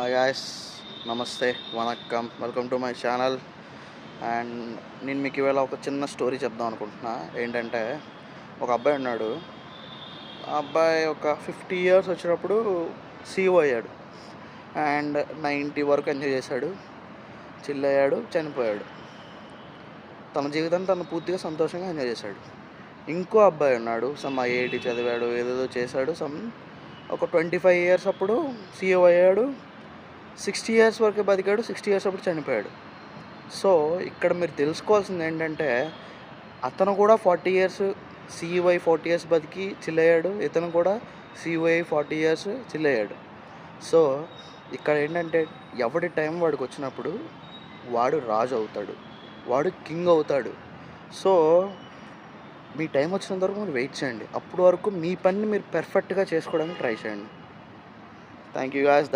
Guys, నమస్తే, vanakkam, welcome to my channel. And నేను మీకు ఇవాళ ఒక చిన్న స్టోరీ చెప్దాం అనుకుంటున్నా. ఏంటంటే, ఒక అబ్బాయి ఉన్నాడు. ఆ అబ్బాయి ఒక 50 ఇయర్స్ వచ్చినప్పుడు సీఈఓ అయ్యాడు. అండ్ 90 వరకు ఎంజాయ్ చేశాడు, చిల్ అయ్యాడు, చనిపోయాడు. తన జీవితాన్ని తను పూర్తిగా సంతోషంగా ఎంజాయ్ చేశాడు. ఇంకో అబ్బాయి ఉన్నాడు, సమ్ ఐఐటి చదివాడు, ఏదేదో చేశాడు. ఒక 25 ఇయర్స్ అప్పుడు సీఈఓ అయ్యాడు. 60 ఇయర్స్ వరకు బతికాడు, 60 ఇయర్స్ అప్పుడు చనిపోయాడు. సో ఇక్కడ మీరు తెలుసుకోవాల్సింది ఏంటంటే, అతను కూడా 40 ఇయర్స్ సీఈఓ 40 ఇయర్స్ బతికి చిల్ అయ్యాడు. ఇతను కూడా సీఈఓ 40 ఇయర్స్ చిల్ అయ్యాడు. సో ఇక్కడ ఏంటంటే, ఎవడి టైం వాడికి వచ్చినప్పుడు వాడు రాజు అవుతాడు, వాడు కింగ్ అవుతాడు. సో మీ టైం వచ్చినంత వరకు మీరు వెయిట్ చేయండి. అప్పటి వరకు మీ పని మీరు పెర్ఫెక్ట్గా చేసుకోవడానికి ట్రై చేయండి. Thank you guys.